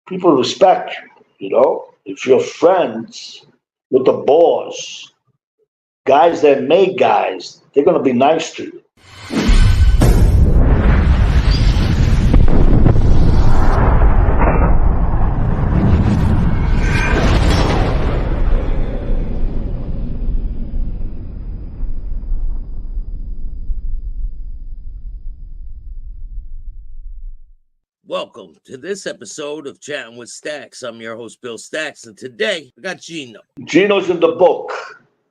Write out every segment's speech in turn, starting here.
people respect you, you know? If you're friends with the boss, guys that make guys, they're gonna be nice to you. Welcome to this episode of Chatting with Staxx. I'm your host, Bill Staxx, and today I got Gino. Gino's in the book.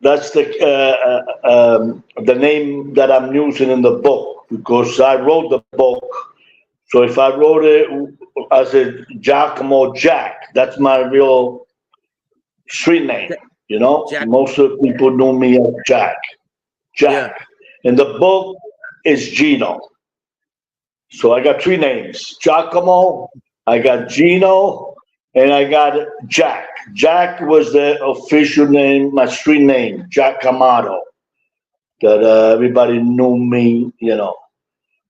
That's the name that I'm using in the book because I wrote the book. So if I wrote it as a Giacomo Jack, that's my real street name. You know, Jack. Most of the people know me as Jack. Jack. Yeah. And the book is Gino. So I got three names: Giacomo, I got Gino, and I got Jack. Jack was the official name, my street name, Jack Amato, that everybody knew me, you know.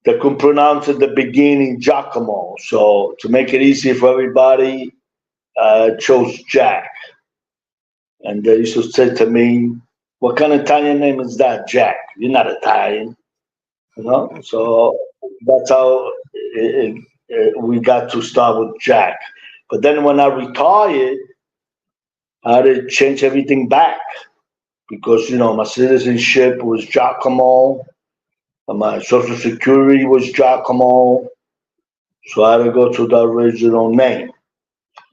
They could pronounce at the beginning Giacomo. So to make it easy for everybody, I chose Jack. And they used to say to me, "What kind of Italian name is that, Jack? You're not Italian." You know? So that's how we got to start with Jack. But then when I retired, I had to change everything back because, you know, my citizenship was Giacomo, and my social security was Giacomo. So I had to go to the original name.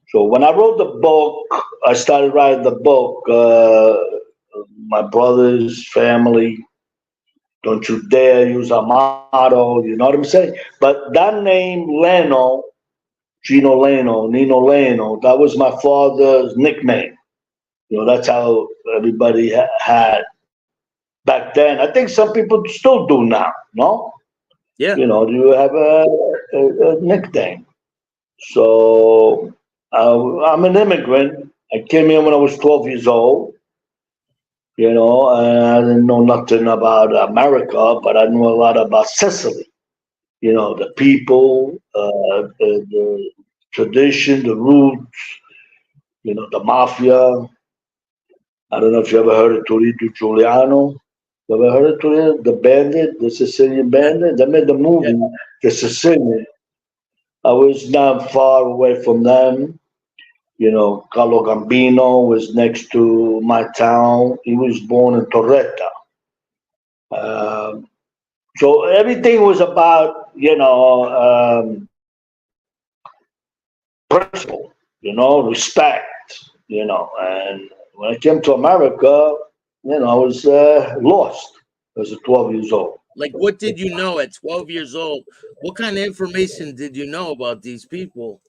So when I wrote the book, I started writing the book, my brother's family, don't you dare use Amato, you know what I'm saying? But that name, Leno, Gino Leno, Nino Leno, that was my father's nickname. You know, that's how everybody had back then. I think some people still do now, no? Yeah. You know, you have a nickname. So I'm an immigrant. I came here when I was 12 years old. You know, I didn't know nothing about America, but I knew a lot about Sicily. You know, the people, the tradition, the roots, you know, the mafia. I don't know if you ever heard of Torito Giuliano. You ever heard of Torito? The bandit, the Sicilian bandit? They made the movie, The Sicilian. I was not far away from them. You know, Carlo Gambino was next to my town. He was born in Torretta. So everything was about, you know, principle, you know, respect, you know. And when I came to America, you know, I was lost. I was 12 years old. Like, what did you know at 12 years old? What kind of information did you know about these people?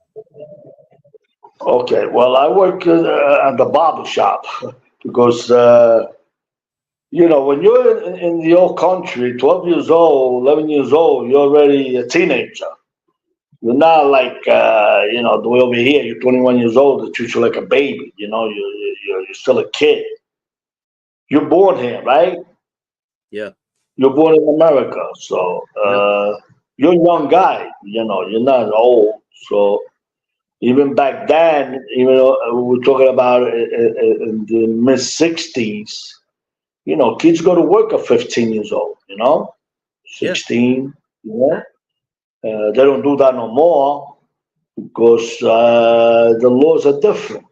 Okay, well, I work at the barber shop because, you know, when you're in the old country, 12 years old, 11 years old, you're already a teenager. You're not like, you know, the way over here, you're 21 years old, they treat you like a baby, you know, you're still a kid. You're born here, right? Yeah. You're born in America, so you're a young guy, you know, you're not old. So even back then, even though we were talking about in the mid 60s, you know, kids go to work at 15 years old, you know, 16, you know. They don't do that no more because the laws are different.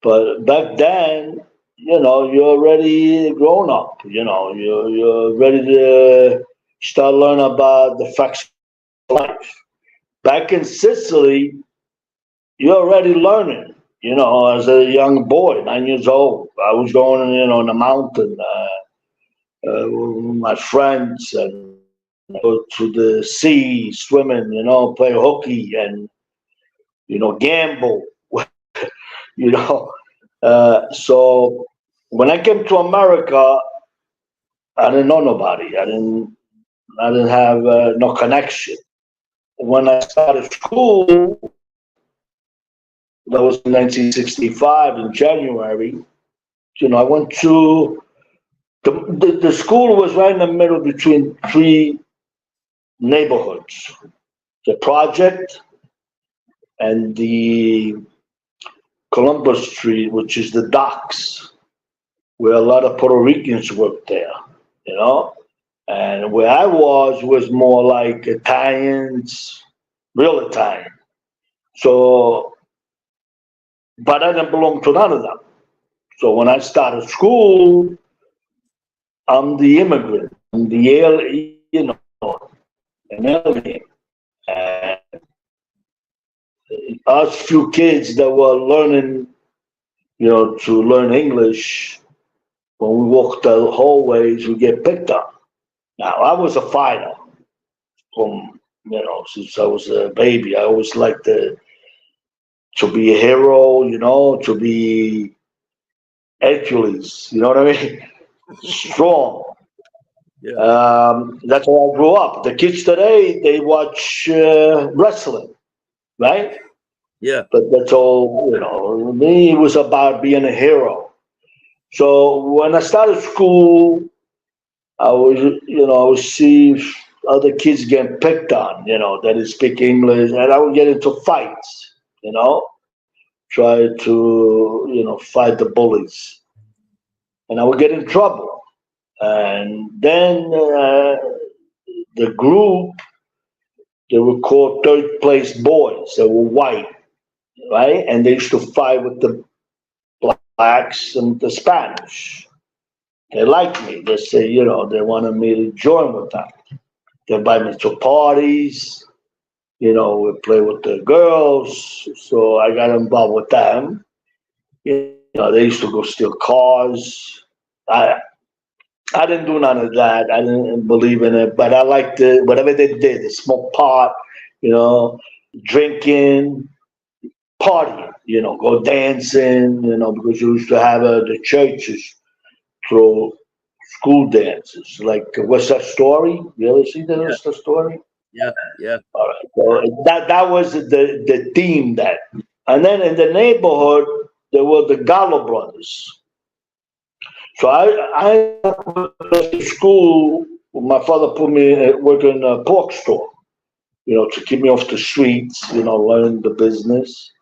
But back then, you know, you're already grown up, you know, you're ready to start learning about the facts of life. Back in Sicily, you're already learning, you know, as a young boy, 9 years old. I was going, you know, in the mountain with my friends and go to the sea, swimming, you know, play hooky and, you know, gamble, you know. So when I came to America, I didn't know nobody. I didn't have no connection. When I started school, that was in 1965 in January. You know, I went to the school was right in the middle between three neighborhoods: the project, and the Columbus Street, which is the docks, where a lot of Puerto Ricans work there, you know. And where I was more like Italians, real Italian. So, but I didn't belong to none of them. So when I started school, I'm the immigrant, I'm the an alien. And us few kids that were learning, to learn English, when we walk the hallways, we get picked on. Now, I was a fighter from, since I was a baby. I always liked to be a hero, to be Hercules, you know what I mean? Strong. Yeah. That's how I grew up. The kids today, they watch wrestling, right? Yeah. But that's all, me, it was about being a hero. So when I started school, I would see other kids getting picked on, that didn't speak English, and I would get into fights, try to, fight the bullies. And I would get in trouble. And then the group, they were called third place boys. They were white, right? And they used to fight with the blacks and the Spanish. They liked me. They say, they wanted me to join with them. They invite me to parties. We play with the girls. So I got involved with them. They used to go steal cars. I didn't do none of that. I didn't believe in it, but I liked it. Whatever they did, they smoked pot, drinking, partying, go dancing, because you used to have the churches throw school dances, like What's That Story? You ever see that What's That Story? Yeah, yeah. All right. So that was the theme that. And then in the neighborhood, there were the Gallo brothers. So I went to school. My father put me work in a pork store, to keep me off the streets, learn the business.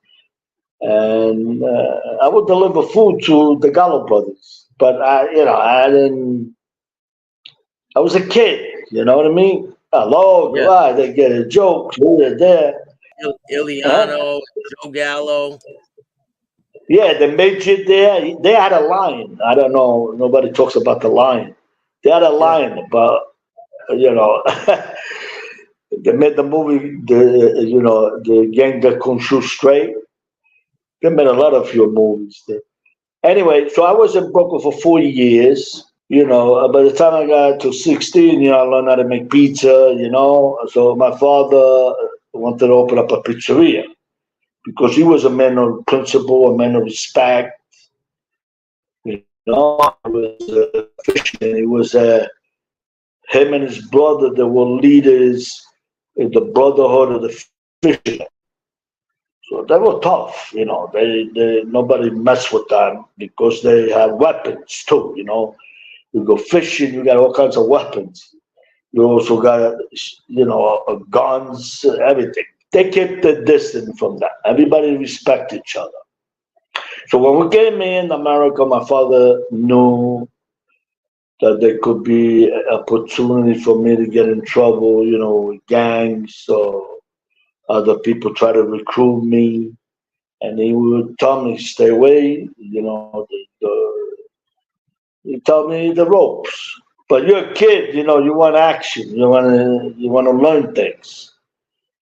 And I would deliver food to the Gallo brothers. But I didn't. I was a kid, you know what I mean? Hello, Yeah. they get a joke here, there. Iliano, Joe Gallo. Yeah, the midget there, they had a line. I don't know. Nobody talks about the line. They had a line about, they made the movie, the gang that can shoot straight. They made a lot of your movies there. Anyway, so I was in Brooklyn for 4 years. By the time I got to 16, I learned how to make pizza, So my father wanted to open up a pizzeria because he was a man of principle, a man of respect. He was a fisherman. He was him and his brother, they were leaders in the Brotherhood of the Fishermen. So they were tough, They nobody messed with them because they have weapons too, You go fishing, you got all kinds of weapons. You also got, guns, everything. They kept the distance from that. Everybody respect each other. So when we came in America, my father knew that there could be an opportunity for me to get in trouble, with gangs or other people try to recruit me. And he would tell me, stay away, he tell me the ropes. But you're a kid, you want action, you want to learn things.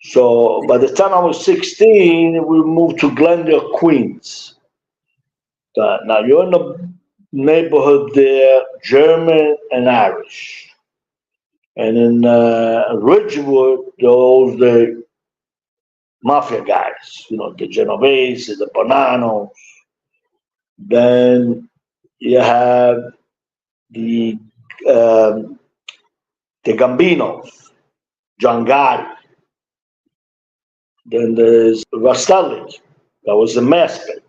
So by the time I was 16, we moved to Glendale, Queens. Now you're in the neighborhood there, German and Irish. And in Ridgewood, those the mafia guys, the Genovese, the Bonanno. Then you have the um, the Gambinos, John Gotti. Then there's Rastelli. That was the master.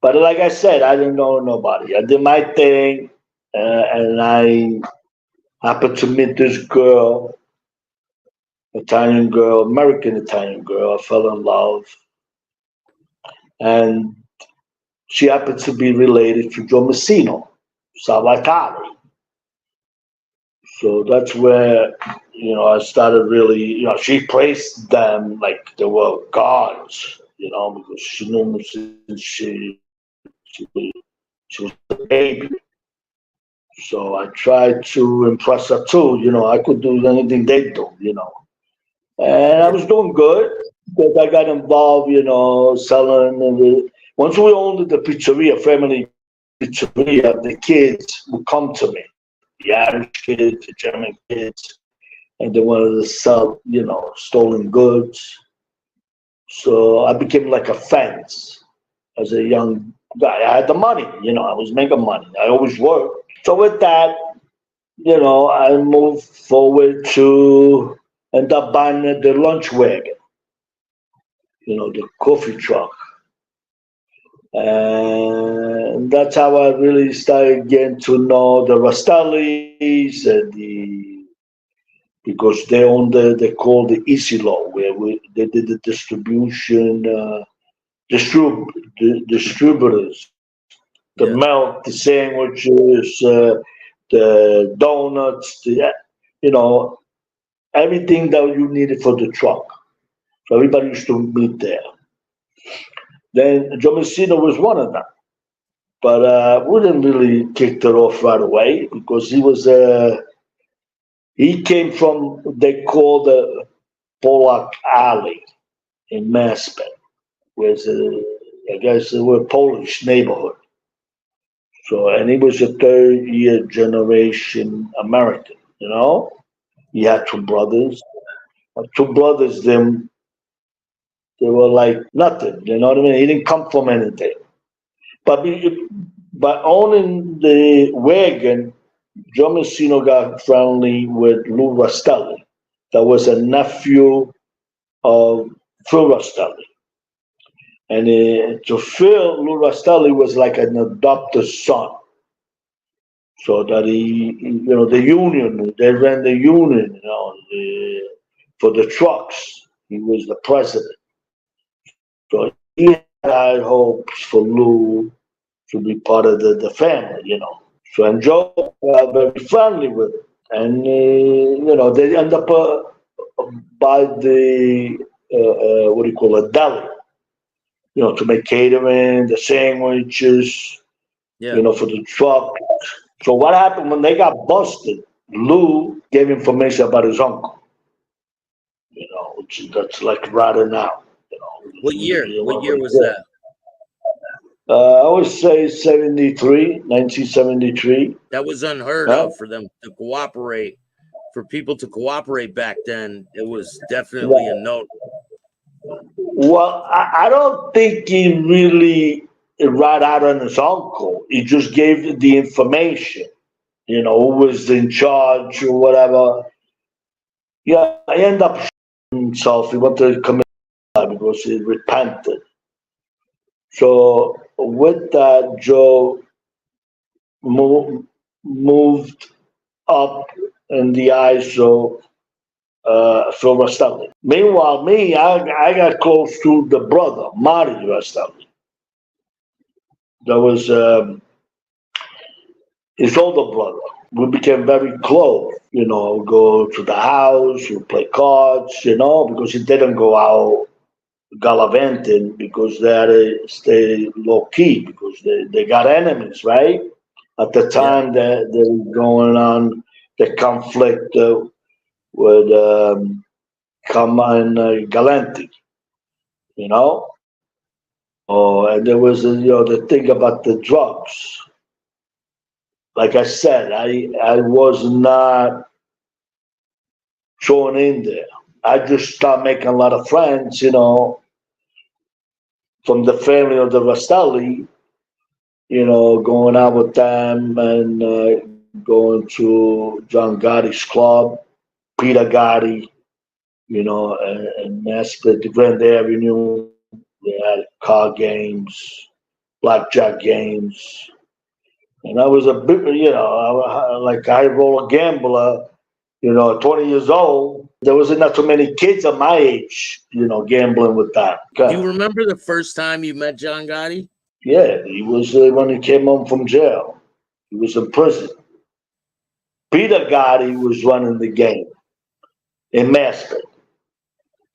But like I said, I didn't know nobody. I did my thing, and I happened to meet this girl Italian girl, American Italian girl. I fell in love, and she happened to be related to Joe Messino, Salvatore. So that's where, I started really, she praised them like they were gods, because she knew me since she was a baby. So I tried to impress her too, I could do anything they do. And I was doing good, but I got involved, selling. Once we owned the pizzeria, family pizzeria, the kids would come to me, the Irish kids, the German kids, and they wanted to sell, stolen goods. So I became like a fence as a young guy. I had the money, I was making money. I always worked. So with that, I moved forward to end up buying the lunch wagon, the coffee truck. And that's how I really started getting to know the Rastellis and because they own they call the Easy Law, where they did the distribution, distributors, the milk, the sandwiches, the donuts, everything that you needed for the truck. So everybody used to meet there. Then Joe Messina was one of them. But we didn't really kick it off right away because he came from, they call the Polak Alley in Maspet, where I guess it was a Polish neighborhood. So, and he was a third year generation American, He had two brothers. Two brothers, them, they were like nothing, you know what I mean? He didn't come from anything. But by owning the wagon, Joe Messino got friendly with Lou Rastelli. That was a nephew of Phil Rastelli. And to Phil, Lou Rastelli was like an adopted son. So that the union, they ran the union, for the trucks. He was the president. So he had high hopes for Lou to be part of the family. So and Joe got very friendly with it. And, they end up by the, what do you call it, deli, to make catering, the sandwiches, for the truck. So what happened when they got busted? Lou gave information about his uncle, which that's like right now. What year? What year was that? I would say 1973. That was unheard of for them to cooperate. For people to cooperate back then, it was definitely a note. Well, I don't think he really right out on his uncle. He just gave the information, who was in charge or whatever. Yeah, I end up himself. He went to commit because he repented. So with that, Joe moved up in the eyes of Phil Rastelli. Meanwhile, I got close to the brother, Marty Rastelli. That was his older brother. We became very close, go to the house, we play cards, because he didn't go out gallivanting because they had to stay low key because they got enemies, right? At the time that they were going on the conflict with Common Galenti, Oh, and there was the thing about the drugs. Like I said, I was not thrown in there. I just started making a lot of friends, from the family of the Rastelli, going out with them and going to John Gotti's club, Peter Gotti, and Maspet, the Grand Avenue. They had car games, blackjack games. And I was a bit, like high roller gambler, 20 years old. there wasn't not too many kids of my age, gambling with that. Do you remember the first time you met John Gotti? Yeah, he was when he came home from jail. He was in prison. Peter Gotti was running the game in Mascot.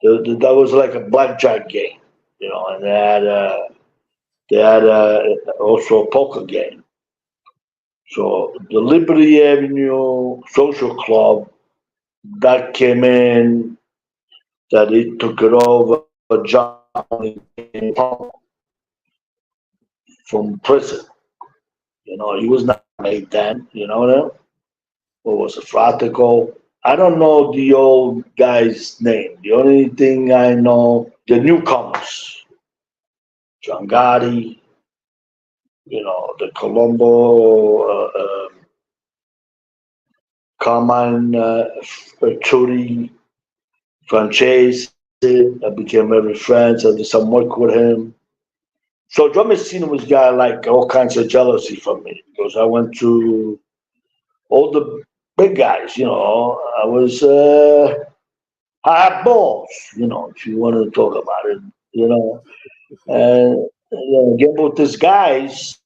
That was like a blackjack game, and they had also a poker game. So the Liberty Avenue Social Club that came in, that he took it over. John came home from prison. He was not made then. What was it, Fratico? I don't know the old guy's name. The only thing I know, the newcomers, John Gotti, the Colombo, Carmine Trudy, Francese. I became very friends. I did some work with him. So John Messina was a guy like all kinds of jealousy from me because I went to all the big guys. I was I had balls. If you want to talk about it. And gamble with these guys.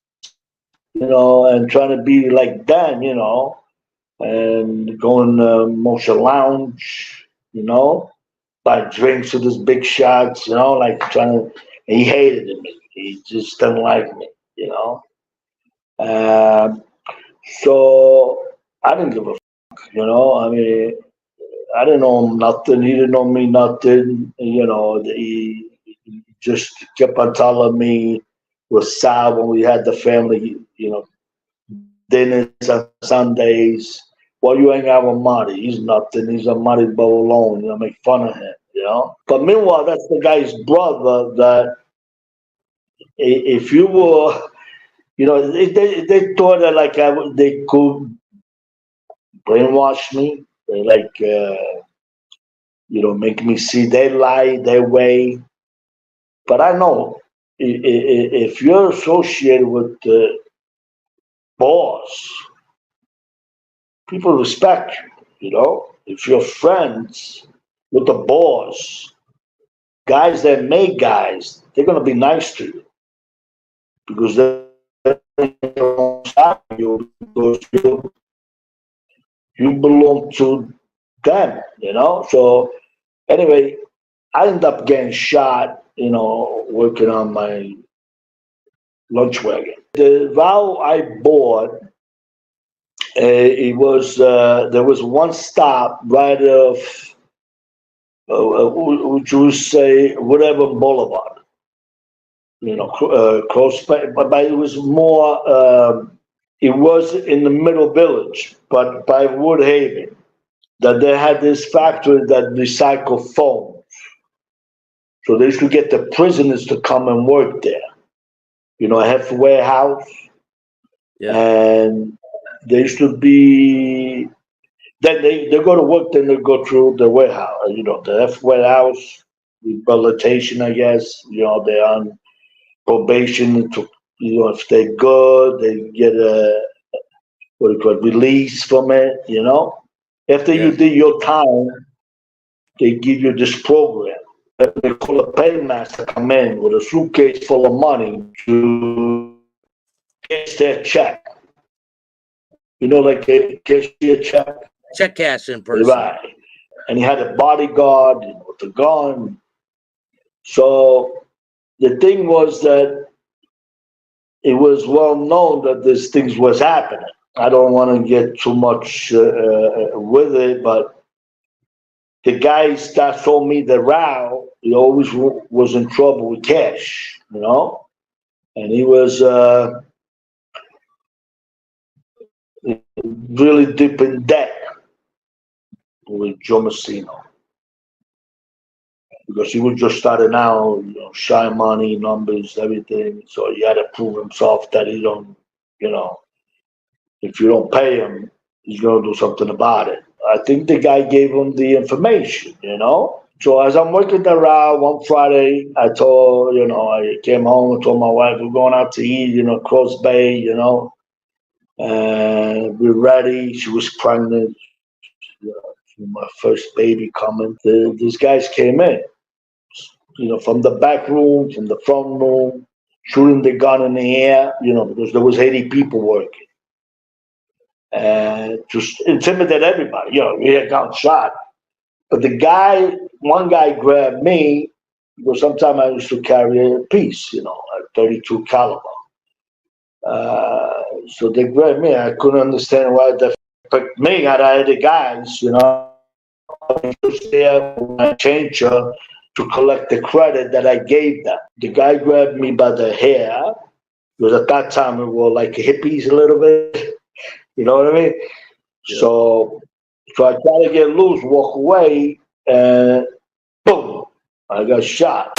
And trying to be like them. And going to Motion Lounge. Buy drinks with his big shots. Like trying to. And he hated me. He just didn't like me. So I didn't give a fuck. I mean, I didn't know him nothing. He didn't know me nothing. He just kept on telling me with Sal when we had the family, dinners on Sundays. Well, you ain't got with Marty. He's nothing. He's a Marty Bologna. Make fun of him, But meanwhile, that's the guy's brother that if you were, they thought that like they could brainwash me. They like, make me see their light, their way. But I know if you're associated with the boss, people respect you. If you're friends with the boss, guys that make guys, they're gonna be nice to you because they're you because you belong to them. So anyway, I ended up getting shot. Working on my lunch wagon. The vow I bought, it was there was one stop right off, which would say whatever Boulevard, close by, but it was more. It was in the middle village, but by Woodhaven, that they had this factory that recycled foam. So they used to get the prisoners to come and work there. A half warehouse. Yeah. And they used to be, then they go to work, then they go through the warehouse, the half warehouse, rehabilitation, I guess. They're on probation to, if they're good, they get a, what do you call it, release from it, After you did your time, they give you this program. They call a paymaster come in with a suitcase full of money to cash their check. Like a cashier check. Check cash in person. Right. And he had a bodyguard with a gun. So the thing was that it was well known that these things was happening. I don't want to get too much with it, but the guys that told me the row, he always was in trouble with cash, and he was really deep in debt with Joe Messina because he was just starting out, shy money, numbers, everything. So he had to prove himself that he don't, if you don't pay him, he's going to do something about it. I think the guy gave him the information, So as I'm working the route one Friday, I told, I came home and told my wife, we're going out to eat, Cross Bay, and we're ready. She was pregnant. She my first baby coming. These guys came in, from the back room, from the front room, shooting the gun in the air, because there was 80 people working. And just intimidate everybody. We had got shot. But one guy grabbed me, because sometimes I used to carry a piece, a 32 caliber. So they grabbed me. I couldn't understand why they picked me out of the guys, I was there with my changer to collect the credit that I gave them. The guy grabbed me by the hair, because at that time we were like hippies a little bit. You know what I mean? Yeah. So I tried to get loose, walk away, and boom, I got shot.